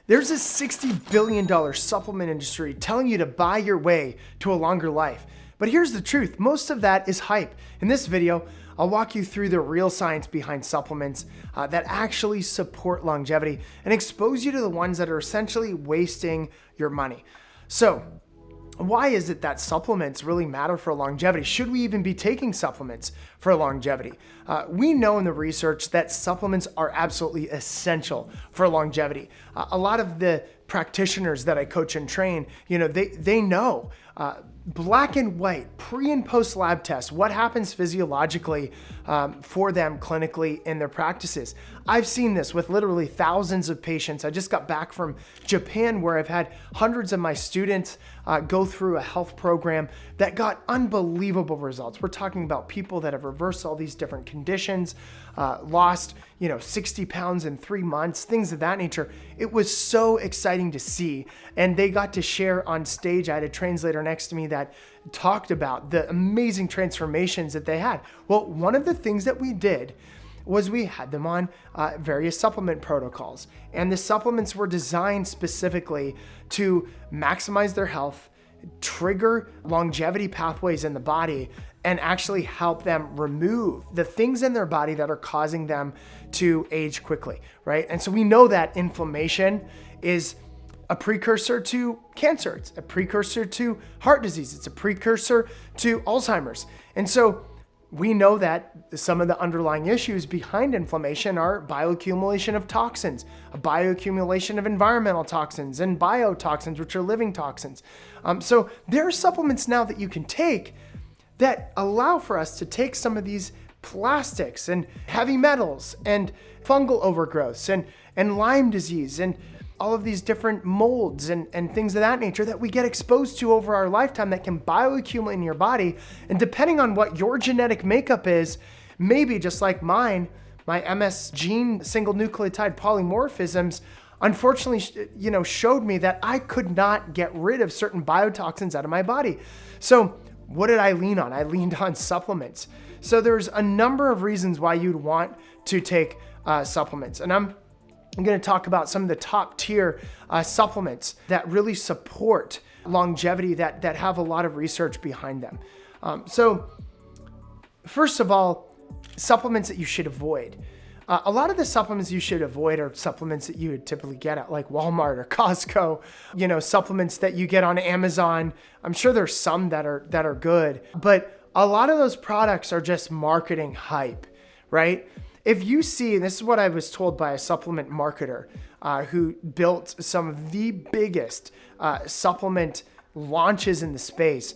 There's a $60 billion supplement industry telling you to buy your way to a longer life. But here's the truth, most of that is hype. In this video, I'll walk you through the real science behind supplements that actually support longevity and expose you to the ones that are essentially wasting your money. So, why is it that supplements really matter for longevity? Should we even be taking supplements for longevity? We know in the research that supplements are absolutely essential for longevity. A lot of the practitioners that I coach and train, they know black and white, pre and post lab tests, what happens physiologically for them clinically in their practices. I've seen this with literally thousands of patients. I just got back from Japan where I've had hundreds of my students go through a health program that got unbelievable results. We're talking about people that have reversed all these different conditions, lost 60 pounds in 3 months, things of that nature. It was so exciting to see. And they got to share on stage. I had a translator next to me that talked about the amazing transformations that they had. Well, one of the things that we did was we had them on various supplement protocols. And the supplements were designed specifically to maximize their health, trigger longevity pathways in the body, and actually help them remove the things in their body that are causing them to age quickly, right? And so we know that inflammation is a precursor to cancer. It's a precursor to heart disease. It's a precursor to Alzheimer's. And so we know that some of the underlying issues behind inflammation are bioaccumulation of toxins, a bioaccumulation of environmental toxins, and biotoxins, which are living toxins. So there are supplements now that you can take that allow for us to take some of these plastics and heavy metals and fungal overgrowths and Lyme disease and all of these different molds and things of that nature that we get exposed to over our lifetime that can bioaccumulate in your body. And depending on what your genetic makeup is, maybe just like mine, my MS gene single nucleotide polymorphisms, unfortunately, showed me that I could not get rid of certain biotoxins out of my body. So what did I lean on? I leaned on supplements. So there's a number of reasons why you'd want to take supplements. And I'm going to talk about some of the top tier supplements that really support longevity that have a lot of research behind them. So first of all, supplements that you should avoid. A lot of the supplements you should avoid are supplements that you would typically get at like Walmart or Costco, supplements that you get on Amazon. I'm sure there's some that are good, but a lot of those products are just marketing hype, right? If you see, and this is what I was told by a supplement marketer who built some of the biggest supplement launches in the space.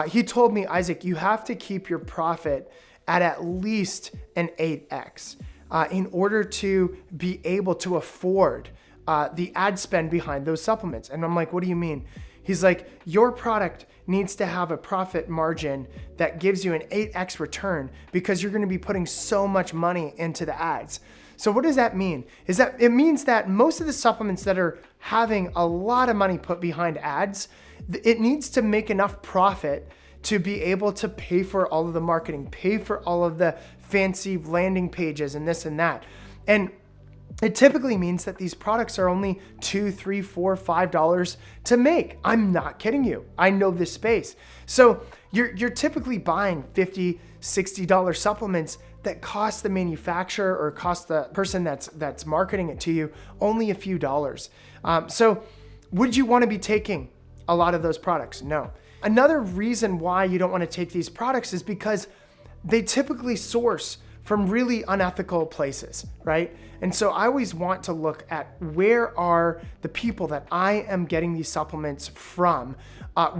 He told me, Isaac, you have to keep your profit at least an 8x in order to be able to afford the ad spend behind those supplements. And I'm like, what do you mean? He's like, your product needs to have a profit margin that gives you an 8x return because you're going to be putting so much money into the ads. So what does that mean? It means that most of the supplements that are having a lot of money put behind ads, it needs to make enough profit to be able to pay for all of the marketing, pay for all of the fancy landing pages and this and that. And it typically means that these products are only $2, $3, $4, $5 to make. I'm not kidding you. I know this space. So you're typically buying $50, $60 supplements that cost the manufacturer or cost the person that's marketing it to you only a few dollars. So would you want to be taking a lot of those products? No. Another reason why you don't want to take these products is because they typically source from really unethical places, right? And so I always want to look at where are the people that I am getting these supplements from,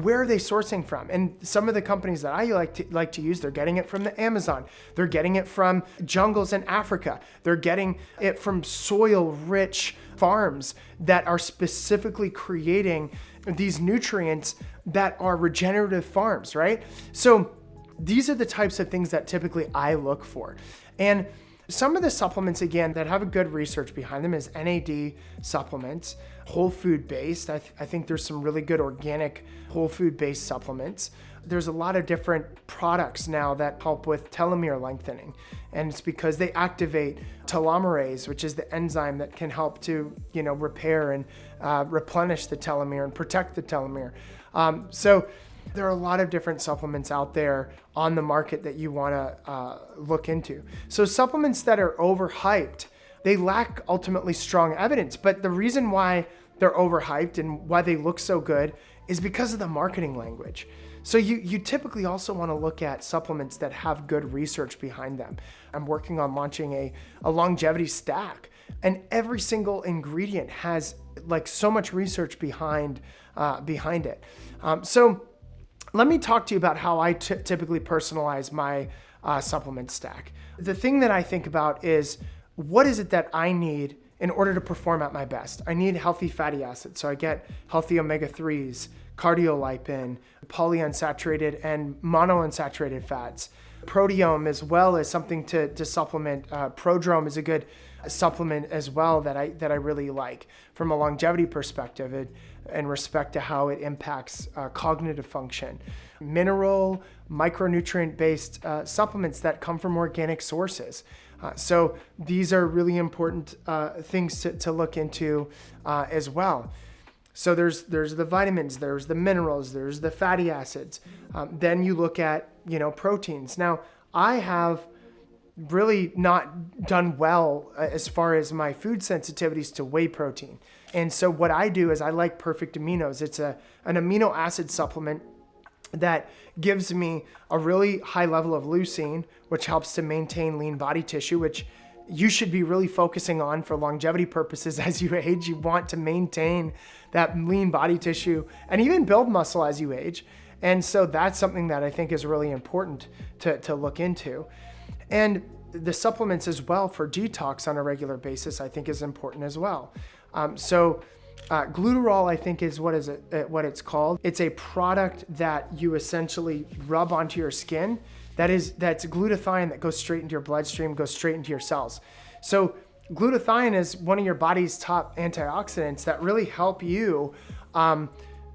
where are they sourcing from? And some of the companies that I like to use, they're getting it from the Amazon. They're getting it from jungles in Africa. They're getting it from soil-rich farms that are specifically creating these nutrients that are regenerative farms, right? So these are the types of things that typically I look for. And some of the supplements, again, that have a good research behind them is NAD supplements, whole food based. I think there's some really good organic whole food based supplements. There's a lot of different products now that help with telomere lengthening. And it's because they activate telomerase, which is the enzyme that can help to, repair and replenish the telomere and protect the telomere. So there are a lot of different supplements out there on the market that you want to look into. So supplements that are overhyped, they lack ultimately strong evidence. But the reason why they're overhyped and why they look so good is because of the marketing language. So you typically also want to look at supplements that have good research behind them. I'm working on launching a longevity stack, and every single ingredient has like so much research behind it. So let me talk to you about how I typically personalize my supplement stack. The thing that I think about is, what is it that I need in order to perform at my best? I need healthy fatty acids. So I get healthy omega-3s, cardiolipin, polyunsaturated and monounsaturated fats. Proteome as well is something to supplement. Prodrome is a good supplement as well that I really like from a longevity perspective in respect to how it impacts cognitive function. Mineral, micronutrient-based supplements that come from organic sources. So these are really important things to look into as well. So there's the vitamins, there's the minerals, there's the fatty acids. Then you look at, proteins. Now, I have really not done well as far as my food sensitivities to whey protein. And so what I do is I like Perfect Aminos. It's an amino acid supplement that gives me a really high level of leucine, which helps to maintain lean body tissue, which you should be really focusing on for longevity purposes as you age. You want to maintain that lean body tissue and even build muscle as you age. And so that's something that I think is really important to look into. And the supplements as well for detox on a regular basis, I think is important as well. Glutathione, I think, is what it's called. It's a product that you essentially rub onto your skin. That's glutathione that goes straight into your bloodstream, goes straight into your cells. So glutathione is one of your body's top antioxidants that really help you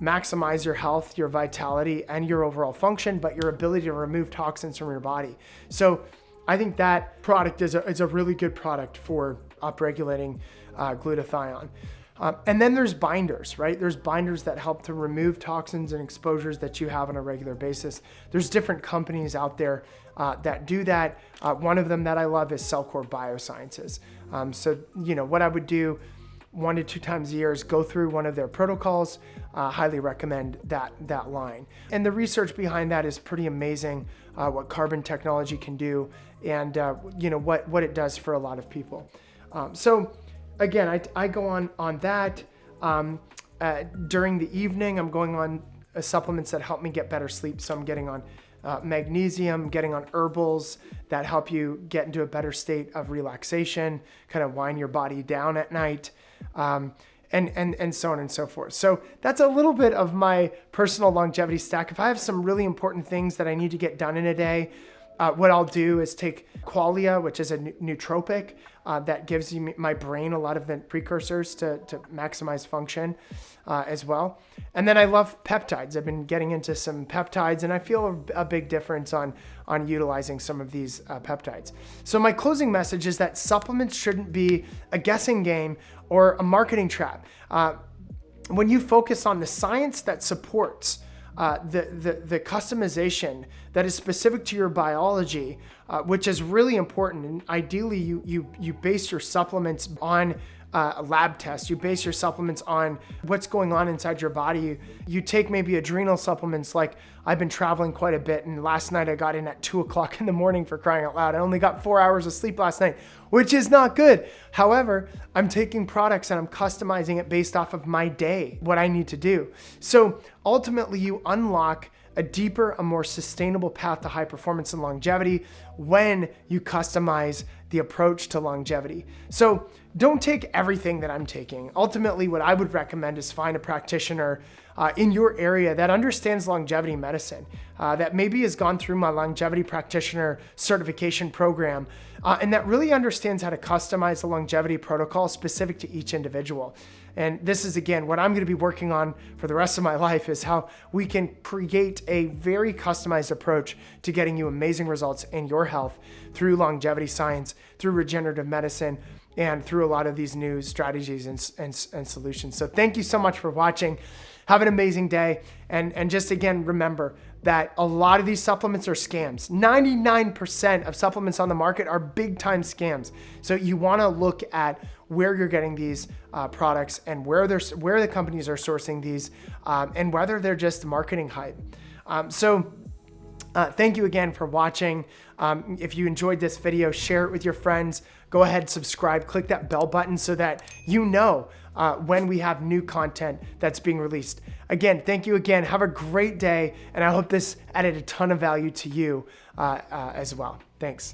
maximize your health, your vitality, and your overall function, but your ability to remove toxins from your body. So I think that product is a really good product for upregulating glutathione. And then there's binders, right? There's binders that help to remove toxins and exposures that you have on a regular basis. There's different companies out there that do that. One of them that I love is Cellcore Biosciences. So, what I would do 1 to 2 times a year is go through one of their protocols. Highly recommend that line. And the research behind that is pretty amazing, what carbon technology can do and, what it does for a lot of people. So again, I go on that. During the evening, I'm going on supplements that help me get better sleep. So I'm getting on magnesium, getting on herbals that help you get into a better state of relaxation, kind of wind your body down at night, and so on and so forth. So that's a little bit of my personal longevity stack. If I have some really important things that I need to get done in a day, what I'll do is take Qualia, which is a nootropic that gives my brain a lot of the precursors to maximize function as well. And then I love peptides. I've been getting into some peptides, and I feel a big difference on utilizing some of these peptides. So my closing message is that supplements shouldn't be a guessing game or a marketing trap. When you focus on the science that supports the customization that is specific to your biology, which is really important. And ideally, you base your supplements on a lab test. You base your supplements on what's going on inside your body. You take maybe adrenal supplements, like I've been traveling quite a bit, and last night I got in at 2:00 in the morning, for crying out loud. I only got 4 hours of sleep last night, which is not good. However, I'm taking products and I'm customizing it based off of my day, what I need to do. So ultimately, you unlock a deeper, a more sustainable path to high performance and longevity when you customize the approach to longevity. So don't take everything that I'm taking. Ultimately, what I would recommend is find a practitioner in your area that understands longevity medicine, that maybe has gone through my longevity practitioner certification program, and that really understands how to customize a longevity protocol specific to each individual. And this is, again, what I'm going to be working on for the rest of my life, is how we can create a very customized approach to getting you amazing results in your health through longevity science, through regenerative medicine, and through a lot of these new strategies and solutions. So thank you so much for watching. Have an amazing day. And just again, remember that a lot of these supplements are scams. 99% of supplements on the market are big time scams. So you want to look at where you're getting these products and where the companies are sourcing these, and whether they're just marketing hype. Thank you again for watching. If you enjoyed this video, share it with your friends. Go ahead, subscribe, click that bell button so that you know when we have new content that's being released. Again, thank you again. Have a great day, and I hope this added a ton of value to you as well. Thanks.